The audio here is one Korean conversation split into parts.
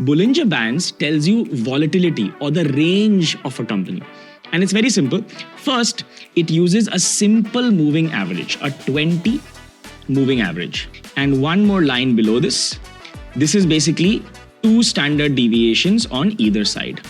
Bollinger Bands tells you volatility or the range of a company. And it's very simple. First, it uses a simple moving average, a 20 moving average. And one more line below this. This is basically two standard deviations on either side.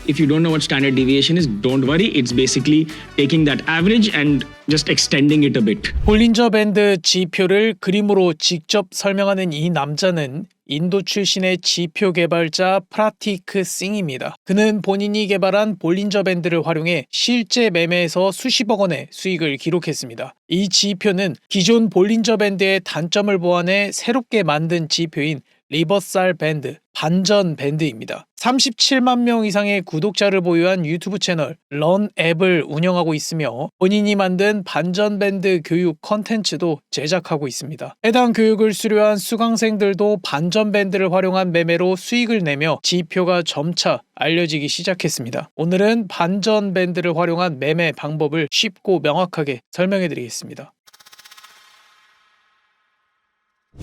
If you don't know what standard deviation is, don't worry. It's basically taking that average and just extending it a bit. 볼린저 밴드 지표를 그림으로 직접 설명하는 이 남자는 인도 출신의 지표 개발자 프라티크 싱입니다. 그는 본인이 개발한 볼린저 밴드를 활용해 실제 매매에서 수십억 원의 수익을 기록했습니다. 이 지표는 기존 볼린저 밴드의 단점을 보완해 새롭게 만든 지표인 리버살 밴드, 반전 밴드입니다. 37만 명 이상의 구독자를 보유한 유튜브 채널 런 앱을 운영하고 있으며 본인이 만든 반전 밴드 교육 컨텐츠도 제작하고 있습니다. 해당 교육을 수료한 수강생들도 반전 밴드를 활용한 매매로 수익을 내며 지표가 점차 알려지기 시작했습니다. 오늘은 반전 밴드를 활용한 매매 방법을 쉽고 명확하게 설명해 드리겠습니다.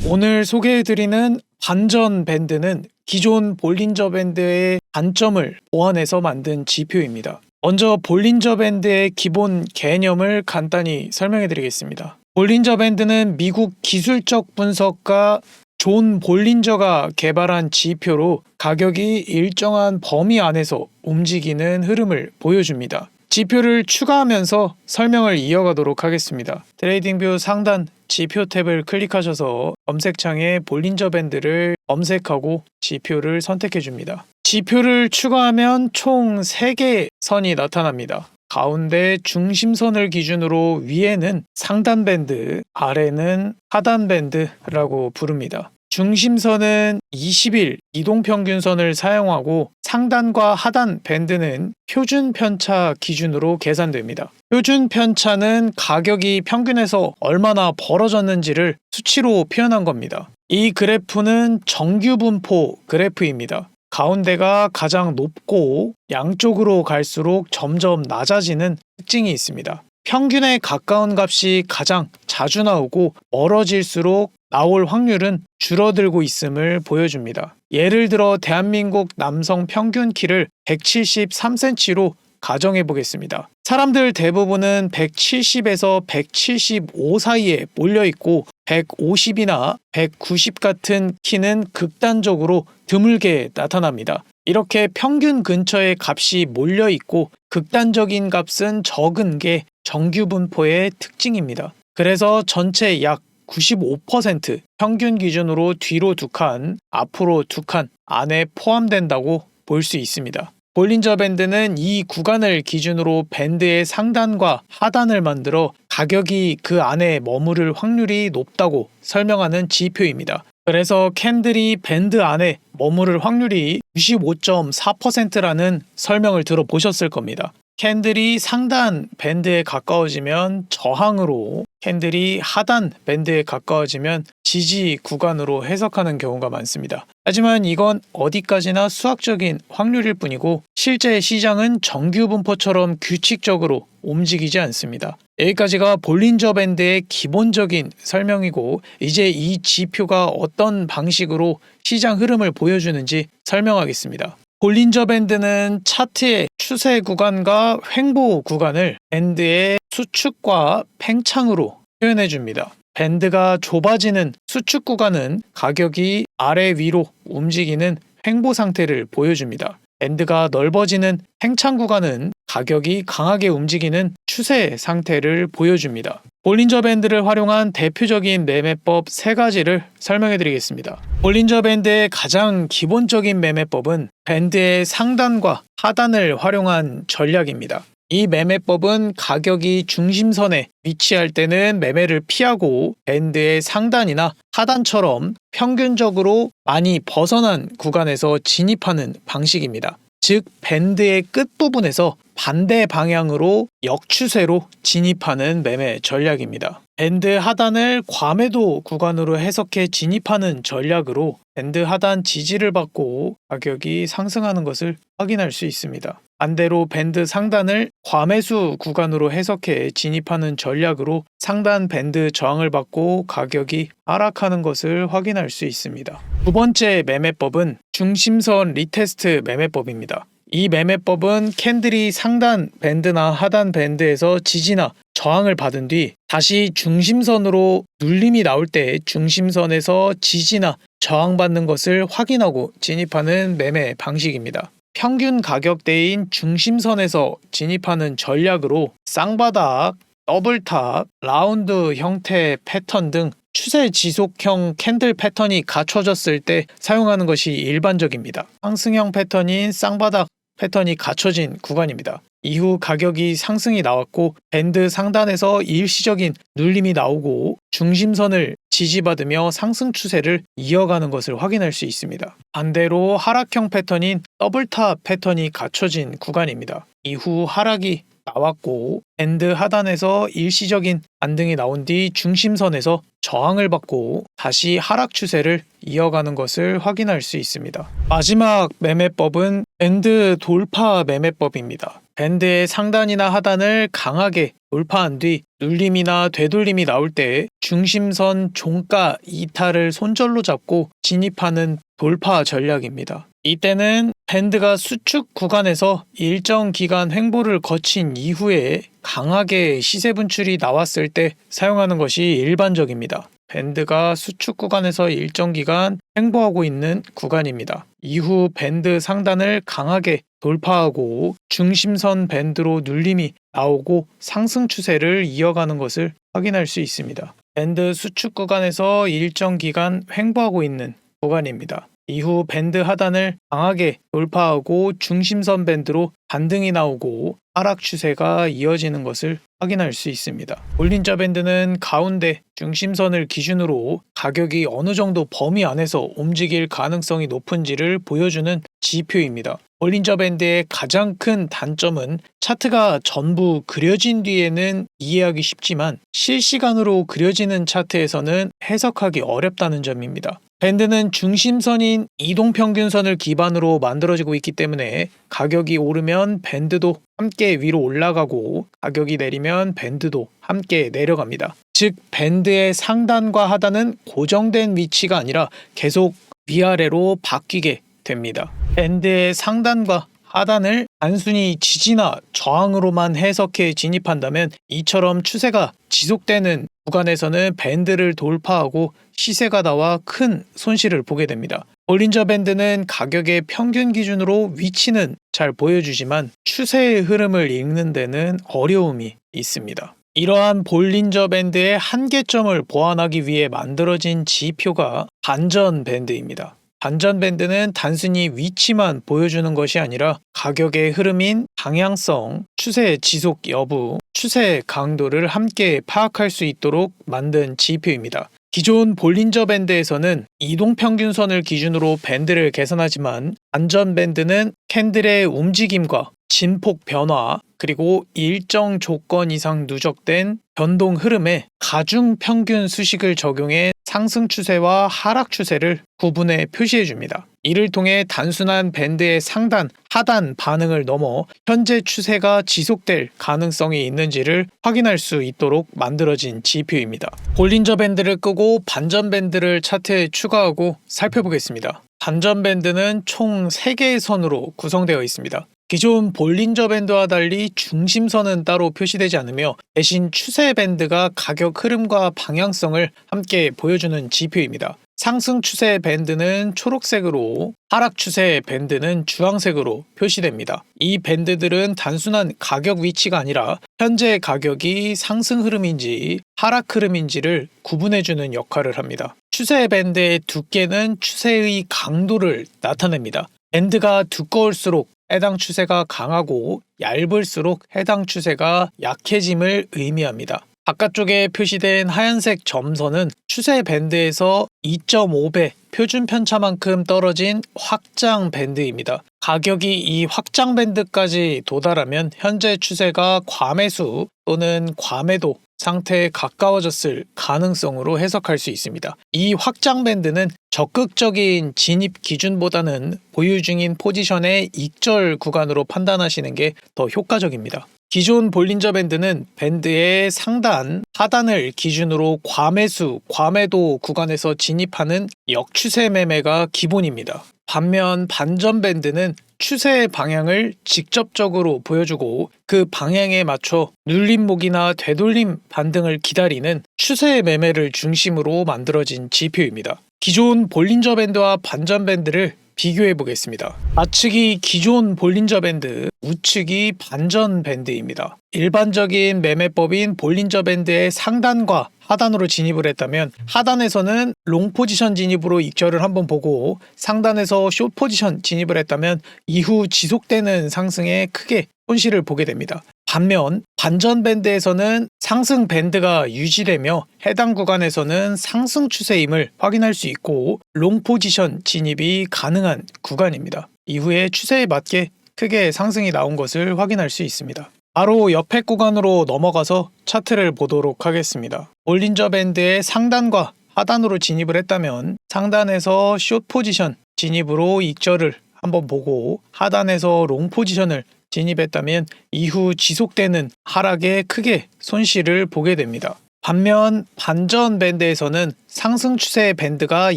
오늘 소개해드리는 반전 밴드는 기존 볼린저 밴드의 단점을 보완해서 만든 지표입니다. 먼저 볼린저 밴드의 기본 개념을 간단히 설명해드리겠습니다. 볼린저 밴드는 미국 기술적 분석가 존 볼린저가 개발한 지표로 가격이 일정한 범위 안에서 움직이는 흐름을 보여줍니다. 지표를 추가하면서 설명을 이어가도록 하겠습니다. 트레이딩뷰 상단 지표 탭을 클릭하셔서 검색창에 볼린저 밴드를 검색하고 지표를 선택해 줍니다. 지표를 추가하면 총 3개의 선이 나타납니다. 가운데 중심선을 기준으로 위에는 상단 밴드, 아래는 하단 밴드라고 부릅니다. 중심선은 20일 이동평균선을 사용하고 상단과 하단 밴드는 표준 편차 기준으로 계산됩니다. 표준 편차는 가격이 평균에서 얼마나 벌어졌는지를 수치로 표현한 겁니다. 이 그래프는 정규 분포 그래프입니다. 가운데가 가장 높고 양쪽으로 갈수록 점점 낮아지는 특징이 있습니다. 평균에 가까운 값이 가장 자주 나오고 멀어질수록 나올 확률은 줄어들고 있음을 보여줍니다. 예를 들어 대한민국 남성 평균 키를 173cm로 가정해 보겠습니다. 사람들 대부분은 170에서 175 사이에 몰려 있고 150이나 190 같은 키는 극단적으로 드물게 나타납니다. 이렇게 평균 근처에 값이 몰려 있고 극단적인 값은 적은 게 정규 분포의 특징입니다. 그래서 전체 약 95% 평균 기준으로 뒤로 2칸, 앞으로 2칸 안에 포함된다고 볼 수 있습니다. 볼린저 밴드는 이 구간을 기준으로 밴드의 상단과 하단을 만들어 가격이 그 안에 머무를 확률이 높다고 설명하는 지표입니다. 그래서 캔들이 밴드 안에 머무를 확률이 95.4%라는 설명을 들어보셨을 겁니다. 캔들이 상단 밴드에 가까워지면 저항으로, 캔들이 하단 밴드에 가까워지면 지지 구간으로 해석하는 경우가 많습니다. 하지만 이건 어디까지나 수학적인 확률일 뿐이고 실제 시장은 정규 분포처럼 규칙적으로 움직이지 않습니다. 여기까지가 볼린저 밴드의 기본적인 설명이고 이제 이 지표가 어떤 방식으로 시장 흐름을 보여주는지 설명하겠습니다. 볼린저 밴드는 차트의 추세 구간과 횡보 구간을 밴드의 수축과 팽창으로 표현해 줍니다. 밴드가 좁아지는 수축 구간은 가격이 아래 위로 움직이는 횡보 상태를 보여줍니다. 밴드가 넓어지는 팽창 구간은 가격이 강하게 움직이는 추세 상태를 보여줍니다. 볼린저 밴드를 활용한 대표적인 매매법 3가지를 설명해 드리겠습니다. 볼린저 밴드의 가장 기본적인 매매법은 밴드의 상단과 하단을 활용한 전략입니다. 이 매매법은 가격이 중심선에 위치할 때는 매매를 피하고 밴드의 상단이나 하단처럼 평균적으로 많이 벗어난 구간에서 진입하는 방식입니다. 즉 밴드의 끝부분에서 반대 방향으로 역추세로 진입하는 매매 전략입니다. 밴드 하단을 과매도 구간으로 해석해 진입하는 전략으로 밴드 하단 지지를 받고 가격이 상승하는 것을 확인할 수 있습니다. 반대로 밴드 상단을 과매수 구간으로 해석해 진입하는 전략으로 상단 밴드 저항을 받고 가격이 하락하는 것을 확인할 수 있습니다. 두 번째 매매법은 중심선 리테스트 매매법입니다. 이 매매법은 캔들이 상단 밴드나 하단 밴드에서 지지나 저항을 받은 뒤 다시 중심선으로 눌림이 나올 때 중심선에서 지지나 저항받는 것을 확인하고 진입하는 매매 방식입니다. 평균 가격대인 중심선에서 진입하는 전략으로 쌍바닥, 더블탑, 라운드 형태 패턴 등 추세 지속형 캔들 패턴이 갖춰졌을 때 사용하는 것이 일반적입니다. 상승형 패턴인 쌍바닥 패턴이 갖춰진 구간입니다. 이후 가격이 상승이 나왔고 밴드 상단에서 일시적인 눌림이 나오고 중심선을 지지받으며 상승 추세를 이어가는 것을 확인할 수 있습니다. 반대로 하락형 패턴인 더블탑 패턴이 갖춰진 구간입니다. 이후 하락이 나왔고 밴드 하단에서 일시적인 반등이 나온 뒤 중심선에서 저항을 받고 다시 하락 추세를 이어가는 것을 확인할 수 있습니다. 마지막 매매법은 밴드 돌파 매매법입니다. 밴드의 상단이나 하단을 강하게 돌파한 뒤 눌림이나 되돌림이 나올 때 중심선 종가 이탈을 손절로 잡고 진입하는 돌파 전략입니다. 이때는 밴드가 수축 구간에서 일정 기간 횡보를 거친 이후에 강하게 시세 분출이 나왔을 때 사용하는 것이 일반적입니다. 밴드가 수축 구간에서 일정 기간 횡보하고 있는 구간입니다. 이후 밴드 상단을 강하게 돌파하고 중심선 밴드로 눌림이 나오고 상승 추세를 이어가는 것을 확인할 수 있습니다. 밴드 수축 구간에서 일정 기간 횡보하고 있는 구간입니다. 이후 밴드 하단을 강하게 돌파하고 중심선 밴드로 반등이 나오고 하락 추세가 이어지는 것을 확인할 수 있습니다. 볼린저 밴드는 가운데 중심선을 기준으로 가격이 어느 정도 범위 안에서 움직일 가능성이 높은지를 보여주는 지표입니다. 볼린저 밴드의 가장 큰 단점은 차트가 전부 그려진 뒤에는 이해하기 쉽지만 실시간으로 그려지는 차트에서는 해석하기 어렵다는 점입니다. 밴드는 중심선인 이동평균선을 기반으로 만들어지고 있기 때문에 가격이 오르면 밴드도 함께 위로 올라가고 가격이 내리면 밴드도 함께 내려갑니다. 즉 밴드의 상단과 하단은 고정된 위치가 아니라 계속 위아래로 바뀌게 됩니다. 밴드의 상단과 하단을 단순히 지지나 저항으로만 해석해 진입한다면 이처럼 추세가 지속되는 구간에서는 밴드를 돌파하고 시세가 나와 큰 손실을 보게 됩니다. 볼린저 밴드는 가격의 평균 기준으로 위치는 잘 보여주지만 추세의 흐름을 읽는 데는 어려움이 있습니다. 이러한 볼린저 밴드의 한계점을 보완하기 위해 만들어진 지표가 반전 밴드입니다. 반전 밴드는 단순히 위치만 보여주는 것이 아니라 가격의 흐름인 방향성, 추세 지속 여부, 추세 강도를 함께 파악할 수 있도록 만든 지표입니다. 기존 볼린저 밴드에서는 이동평균선을 기준으로 밴드를 계산하지만 반전 밴드는 캔들의 움직임과 진폭 변화 그리고 일정 조건 이상 누적된 변동 흐름에 가중 평균 수식을 적용해 상승 추세와 하락 추세를 구분해 표시해 줍니다. 이를 통해 단순한 밴드의 상단, 하단 반응을 넘어 현재 추세가 지속될 가능성이 있는지를 확인할 수 있도록 만들어진 지표입니다. 볼린저 밴드를 끄고 반전 밴드를 차트에 추가하고 살펴보겠습니다. 반전 밴드는 총 3개의 선으로 구성되어 있습니다. 기존 볼린저 밴드와 달리 중심선은 따로 표시되지 않으며 대신 추세 밴드가 가격 흐름과 방향성을 함께 보여주는 지표입니다. 상승 추세 밴드는 초록색으로, 하락 추세 밴드는 주황색으로 표시됩니다. 이 밴드들은 단순한 가격 위치가 아니라 현재 가격이 상승 흐름인지 하락 흐름인지를 구분해주는 역할을 합니다. 추세 밴드의 두께는 추세의 강도를 나타냅니다. 밴드가 두꺼울수록 해당 추세가 강하고 얇을수록 해당 추세가 약해짐을 의미합니다. 바깥쪽에 표시된 하얀색 점선은 추세 밴드에서 2.5배 표준 편차만큼 떨어진 확장 밴드입니다. 가격이 이 확장 밴드까지 도달하면 현재 추세가 과매수 또는 과매도 상태에 가까워졌을 가능성으로 해석할 수 있습니다. 이 확장 밴드는 적극적인 진입 기준보다는 보유 중인 포지션의 익절 구간으로 판단하시는 게 더 효과적입니다. 기존 볼린저 밴드는 밴드의 상단, 하단을 기준으로 과매수, 과매도 구간에서 진입하는 역추세 매매가 기본입니다. 반면 반전 밴드는 추세의 방향을 직접적으로 보여주고 그 방향에 맞춰 눌림목이나 되돌림 반등을 기다리는 추세의 매매를 중심으로 만들어진 지표입니다. 기존 볼린저 밴드와 반전 밴드를 비교해 보겠습니다. 좌측이 기존 볼린저 밴드, 우측이 반전 밴드입니다. 일반적인 매매법인 볼린저 밴드의 상단과 하단으로 진입을 했다면 하단에서는 롱 포지션 진입으로 익절을 한번 보고 상단에서 숏 포지션 진입을 했다면 이후 지속되는 상승에 크게 손실을 보게 됩니다. 반면 반전 밴드에서는 상승 밴드가 유지되며 해당 구간에서는 상승 추세임을 확인할 수 있고 롱 포지션 진입이 가능한 구간입니다. 이후에 추세에 맞게 크게 상승이 나온 것을 확인할 수 있습니다. 바로 옆에 구간으로 넘어가서 차트를 보도록 하겠습니다. 볼린저 밴드의 상단과 하단으로 진입을 했다면 상단에서 숏 포지션 진입으로 익절을 한번 보고 하단에서 롱 포지션을 진입했다면 이후 지속되는 하락에 크게 손실을 보게 됩니다. 반면 반전 밴드에서는 상승 추세의 밴드가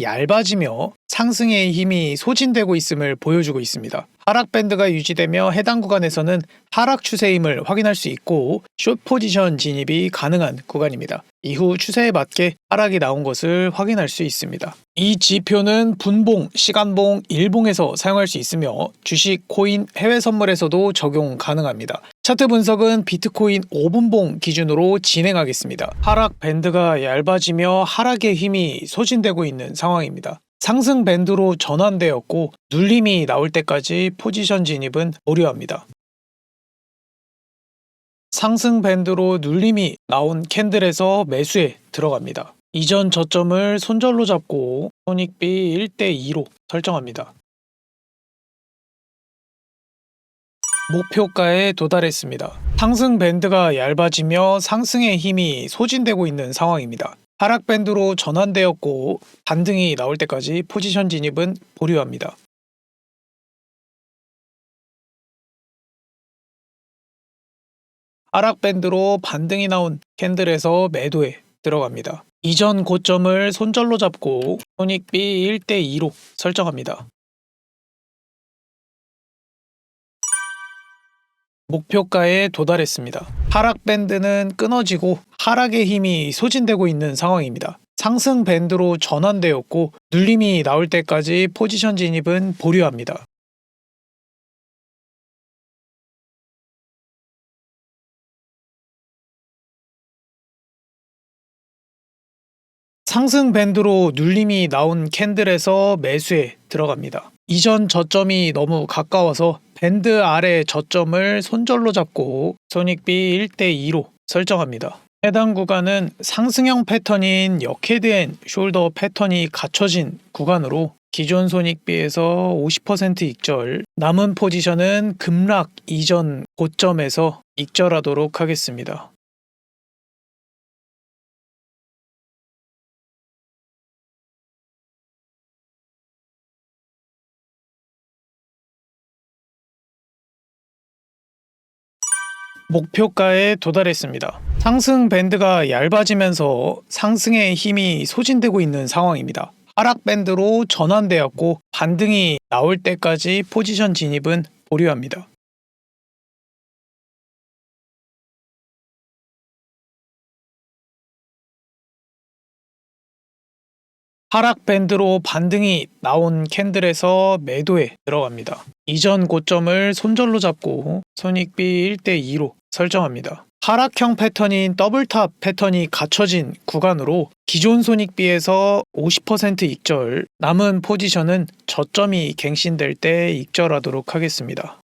얇아지며 상승의 힘이 소진되고 있음을 보여주고 있습니다. 하락 밴드가 유지되며 해당 구간에서는 하락 추세임을 확인할 수 있고 숏 포지션 진입이 가능한 구간입니다. 이후 추세에 맞게 하락이 나온 것을 확인할 수 있습니다. 이 지표는 분봉, 시간봉, 일봉에서 사용할 수 있으며 주식, 코인, 해외 선물에서도 적용 가능합니다. 차트 분석은 비트코인 5분봉 기준으로 진행하겠습니다. 하락 밴드가 얇아지며 하락의 힘이 소진되고 있는 상황입니다. 상승 밴드로 전환되었고 눌림이 나올 때까지 포지션 진입은 보류합니다. 상승 밴드로 눌림이 나온 캔들에서 매수에 들어갑니다. 이전 저점을 손절로 잡고 손익비 1대2로 설정합니다. 목표가에 도달했습니다. 상승 밴드가 얇아지며 상승의 힘이 소진되고 있는 상황입니다. 하락 밴드로 전환되었고 반등이 나올 때까지 포지션 진입은 보류합니다. 하락 밴드로 반등이 나온 캔들에서 매도에 들어갑니다. 이전 고점을 손절로 잡고 손익비 1대2로 설정합니다. 목표가에 도달했습니다. 하락 밴드는 끊어지고 하락의 힘이 소진되고 있는 상황입니다. 상승 밴드로 전환되었고 눌림이 나올 때까지 포지션 진입은 보류합니다. 상승 밴드로 눌림이 나온 캔들에서 매수에 들어갑니다. 이전 저점이 너무 가까워서 밴드 아래 저점을 손절로 잡고 손익비 1대2로 설정합니다. 해당 구간은 상승형 패턴인 역헤드앤 숄더 패턴이 갖춰진 구간으로 기존 손익비에서 50% 익절, 남은 포지션은 급락 이전 고점에서 익절하도록 하겠습니다. 목표가에 도달했습니다. 상승 밴드가 얇아지면서 상승의 힘이 소진되고 있는 상황입니다. 하락 밴드로 전환되었고 반등이 나올 때까지 포지션 진입은 보류합니다. 하락 밴드로 반등이 나온 캔들에서 매도에 들어갑니다. 이전 고점을 손절로 잡고 손익비 1대2로 설정합니다. 하락형 패턴인 더블탑 패턴이 갖춰진 구간으로 기존 손익비에서 50% 익절, 남은 포지션은 저점이 갱신될 때 익절하도록 하겠습니다.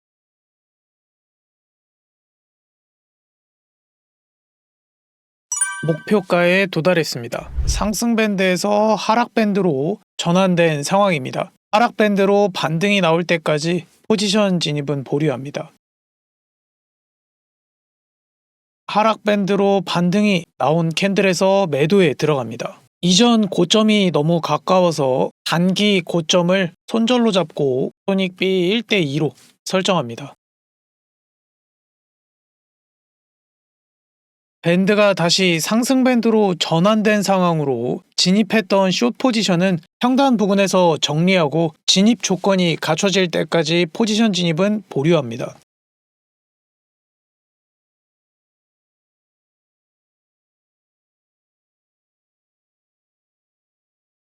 목표가에 도달했습니다. 상승 밴드에서 하락 밴드로 전환된 상황입니다. 하락 밴드로 반등이 나올 때까지 포지션 진입은 보류합니다. 하락 밴드로 반등이 나온 캔들에서 매도에 들어갑니다. 이전 고점이 너무 가까워서 단기 고점을 손절로 잡고 손익비 1대2로 설정합니다. 밴드가 다시 상승 밴드로 전환된 상황으로 진입했던 숏 포지션은 평단 부근에서 정리하고 진입 조건이 갖춰질 때까지 포지션 진입은 보류합니다.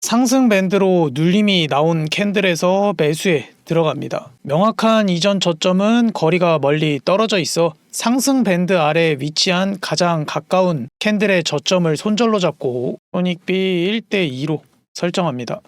상승 밴드로 눌림이 나온 캔들에서 매수에 들어갑니다. 명확한 이전 저점은 거리가 멀리 떨어져 있어 상승 밴드 아래 위치한 가장 가까운 캔들의 저점을 손절로 잡고 손익비 1대2로 설정합니다.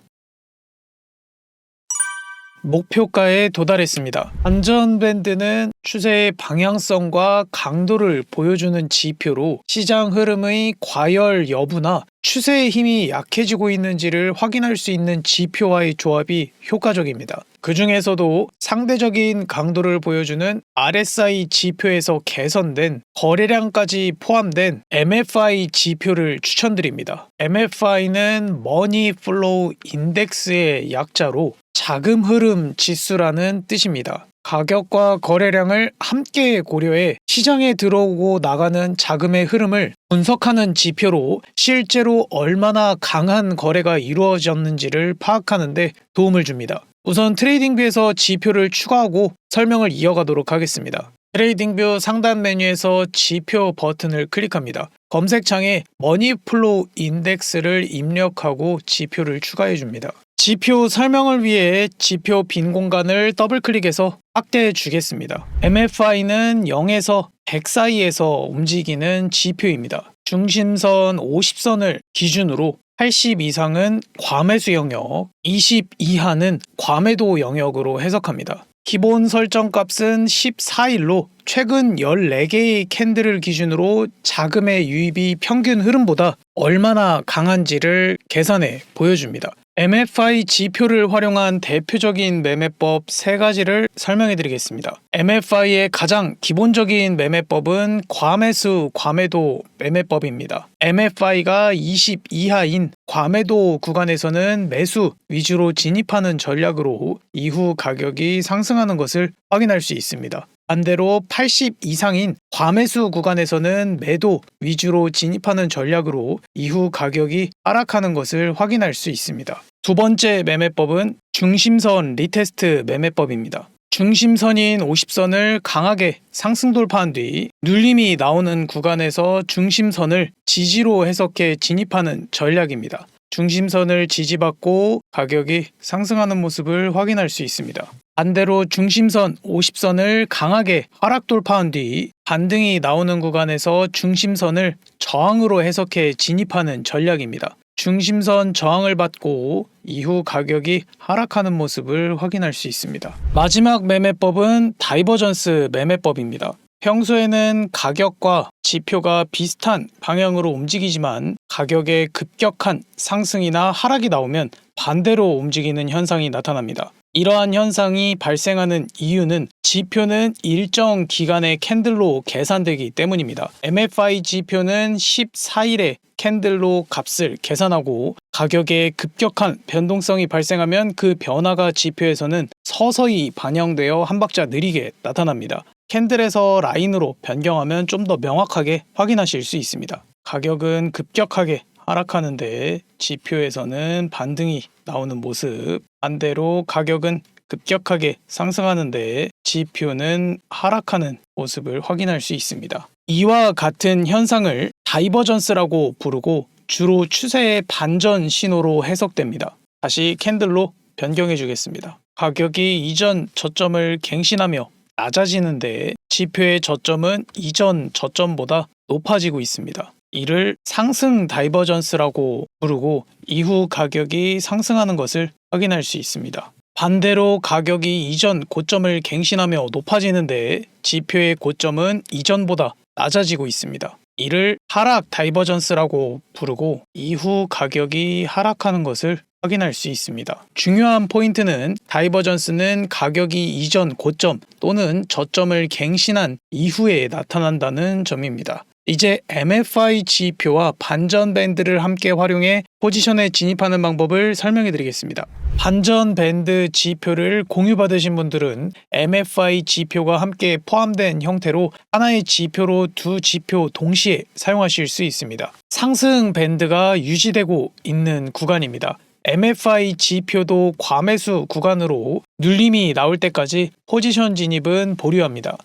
목표가에 도달했습니다. 안전밴드는 추세의 방향성과 강도를 보여주는 지표로 시장 흐름의 과열 여부나 추세의 힘이 약해지고 있는지를 확인할 수 있는 지표와의 조합이 효과적입니다. 그 중에서도 상대적인 강도를 보여주는 RSI 지표에서 개선된 거래량까지 포함된 MFI 지표를 추천드립니다. MFI는 머니 플로우 인덱스의 약자로 자금 흐름 지수라는 뜻입니다. 가격과 거래량을 함께 고려해 시장에 들어오고 나가는 자금의 흐름을 분석하는 지표로 실제로 얼마나 강한 거래가 이루어졌는지를 파악하는 데 도움을 줍니다. 우선 트레이딩뷰에서 지표를 추가하고 설명을 이어가도록 하겠습니다. 트레이딩뷰 상단 메뉴에서 지표 버튼을 클릭합니다. 검색창에 머니플로우 인덱스를 입력하고 지표를 추가해 줍니다. 지표 설명을 위해 지표 빈 공간을 더블 클릭해서 확대해 주겠습니다. MFI는 0에서 100 사이에서 움직이는 지표입니다. 중심선 50선을 기준으로 80 이상은 과매수 영역, 20 이하는 과매도 영역으로 해석합니다. 기본 설정 값은 14일로 최근 14개의 캔들을 기준으로 자금의 유입이 평균 흐름보다 얼마나 강한지를 계산해 보여줍니다. MFI 지표를 활용한 대표적인 매매법 3가지를 설명해 드리겠습니다. MFI의 가장 기본적인 매매법은 과매수, 과매도 매매법입니다. MFI가 20 이하인 과매도 구간에서는 매수 위주로 진입하는 전략으로 이후 가격이 상승하는 것을 확인할 수 있습니다. 반대로 80 이상인 과매수 구간에서는 매도 위주로 진입하는 전략으로 이후 가격이 하락하는 것을 확인할 수 있습니다. 두 번째 매매법은 중심선 리테스트 매매법입니다. 중심선인 50선을 강하게 상승 돌파한 뒤 눌림이 나오는 구간에서 중심선을 지지로 해석해 진입하는 전략입니다. 중심선을 지지받고 가격이 상승하는 모습을 확인할 수 있습니다. 반대로 중심선 50선을 강하게 하락 돌파한 뒤 반등이 나오는 구간에서 중심선을 저항으로 해석해 진입하는 전략입니다. 중심선 저항을 받고 이후 가격이 하락하는 모습을 확인할 수 있습니다. 마지막 매매법은 다이버전스 매매법입니다. 평소에는 가격과 지표가 비슷한 방향으로 움직이지만 가격의 급격한 상승이나 하락이 나오면 반대로 움직이는 현상이 나타납니다. 이러한 현상이 발생하는 이유는 지표는 일정 기간의 캔들로 계산되기 때문입니다. MFI 지표는 14일의 캔들로 값을 계산하고 가격의 급격한 변동성이 발생하면 그 변화가 지표에서는 서서히 반영되어 한 박자 느리게 나타납니다. 캔들에서 라인으로 변경하면 좀 더 명확하게 확인하실 수 있습니다. 가격은 급격하게 하락하는데 지표에서는 반등이 나오는 모습, 반대로 가격은 급격하게 상승하는데 지표는 하락하는 모습을 확인할 수 있습니다. 이와 같은 현상을 다이버전스라고 부르고 주로 추세의 반전 신호로 해석됩니다. 다시 캔들로 변경해 주겠습니다. 가격이 이전 저점을 갱신하며 낮아지는데 지표의 저점은 이전 저점보다 높아지고 있습니다. 이를 상승 다이버전스라고 부르고 이후 가격이 상승하는 것을 확인할 수 있습니다. 반대로 가격이 이전 고점을 갱신하며 높아지는데 지표의 고점은 이전보다 낮아지고 있습니다. 이를 하락 다이버전스라고 부르고 이후 가격이 하락하는 것을 확인할 수 있습니다. 중요한 포인트는 다이버전스는 가격이 이전 고점 또는 저점을 갱신한 이후에 나타난다는 점입니다. 이제 MFI 지표와 반전 밴드를 함께 활용해 포지션에 진입하는 방법을 설명해 드리겠습니다. 반전 밴드 지표를 공유받으신 분들은 MFI 지표가 함께 포함된 형태로 하나의 지표로 두 지표 동시에 사용하실 수 있습니다. 상승 밴드가 유지되고 있는 구간입니다. MFI 지표도 과매수 구간으로 눌림이 나올 때까지 포지션 진입은 보류합니다.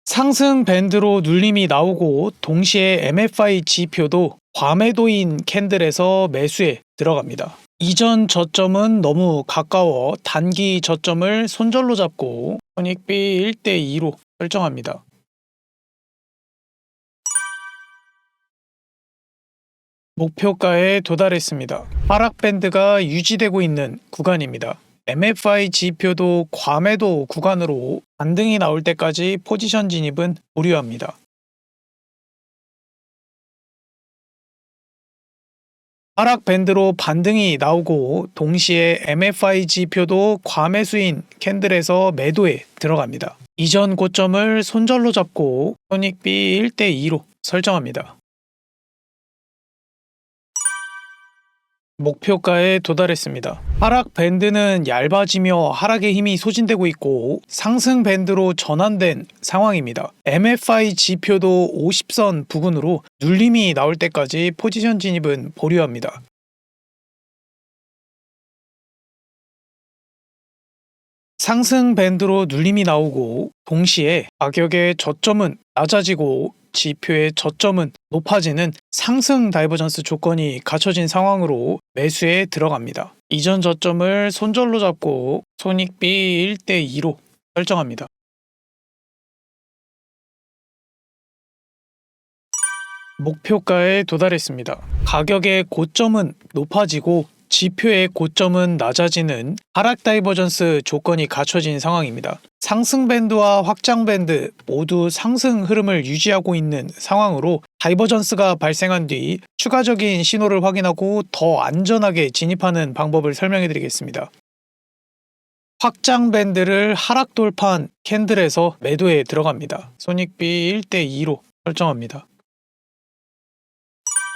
상승 밴드로 눌림이 나오고 동시에 MFI 지표도 과매도인 캔들에서 매수에 들어갑니다. 이전 저점은 너무 가까워 단기 저점을 손절로 잡고 손익비 1대2로 설정합니다. 목표가에 도달했습니다. 하락 밴드가 유지되고 있는 구간입니다. MFI 지표도 과매도 구간으로 반등이 나올 때까지 포지션 진입은 보류합니다. 하락 밴드로 반등이 나오고 동시에 MFI 지표도 과매수인 캔들에서 매도에 들어갑니다. 이전 고점을 손절로 잡고 손익비 1대2로 설정합니다. 목표가에 도달했습니다. 하락 밴드는 얇아지며 하락의 힘이 소진되고 있고 상승 밴드로 전환된 상황입니다. MFI 지표도 50선 부근으로 눌림이 나올 때까지 포지션 진입은 보류합니다. 상승 밴드로 눌림이 나오고 동시에 가격의 저점은 낮아지고 지표의 저점은 높아지는 상승 다이버전스 조건이 갖춰진 상황으로 매수에 들어갑니다. 이전 저점을 손절로 잡고 손익비 1대2로 설정합니다. 목표가에 도달했습니다. 가격의 고점은 높아지고 지표의 고점은 낮아지는 하락 다이버전스 조건이 갖춰진 상황입니다. 상승 밴드와 확장 밴드 모두 상승 흐름을 유지하고 있는 상황으로 다이버전스가 발생한 뒤 추가적인 신호를 확인하고 더 안전하게 진입하는 방법을 설명해 드리겠습니다. 확장 밴드를 하락 돌파한 캔들에서 매도에 들어갑니다. 손익비 1대2로 설정합니다.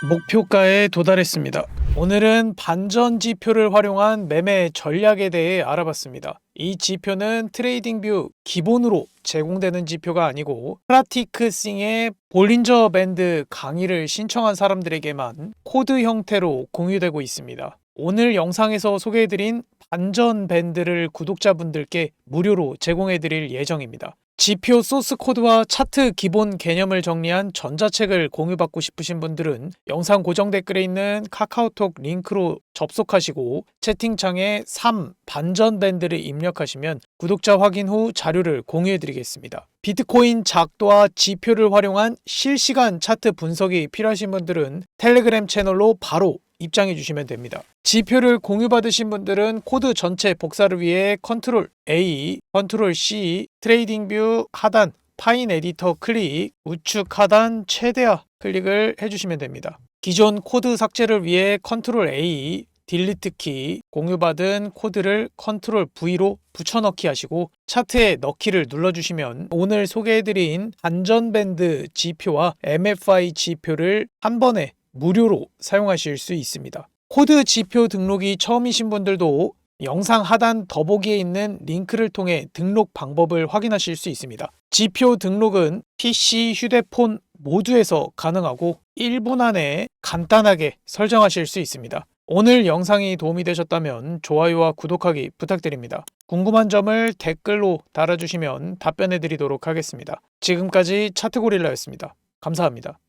목표가에 도달했습니다. 오늘은 반전 지표를 활용한 매매 전략에 대해 알아봤습니다. 이 지표는 트레이딩뷰 기본으로 제공되는 지표가 아니고 프라티크싱의 볼린저 밴드 강의를 신청한 사람들에게만 코드 형태로 공유되고 있습니다. 오늘 영상에서 소개해드린 반전 밴드를 구독자분들께 무료로 제공해드릴 예정입니다. 지표 소스 코드와 차트 기본 개념을 정리한 전자책을 공유받고 싶으신 분들은 영상 고정 댓글에 있는 카카오톡 링크로 접속하시고 채팅창에 3 반전 밴드를 입력하시면 구독자 확인 후 자료를 공유해드리겠습니다. 비트코인 작도와 지표를 활용한 실시간 차트 분석이 필요하신 분들은 텔레그램 채널로 바로 입장해 주시면 됩니다. 지표를 공유받으신 분들은 코드 전체 복사를 위해 컨트롤 A, 컨트롤 C, 트레이딩뷰 하단 파인 에디터 클릭, 우측 하단 최대화 클릭을 해주시면 됩니다. 기존 코드 삭제를 위해 컨트롤 A, 딜리트 키, 공유받은 코드를 컨트롤 V로 붙여넣기 하시고 차트에 넣기를 눌러주시면 오늘 소개해드린 반전밴드 지표와 MFI 지표를 한 번에 무료로 사용하실 수 있습니다. 코드 지표 등록이 처음이신 분들도 영상 하단 더보기에 있는 링크를 통해 등록 방법을 확인하실 수 있습니다. 지표 등록은 PC, 휴대폰 모두에서 가능하고 1분 안에 간단하게 설정하실 수 있습니다. 오늘 영상이 도움이 되셨다면 좋아요와 구독하기 부탁드립니다. 궁금한 점을 댓글로 달아주시면 답변해 드리도록 하겠습니다. 지금까지 차트고릴라였습니다. 감사합니다.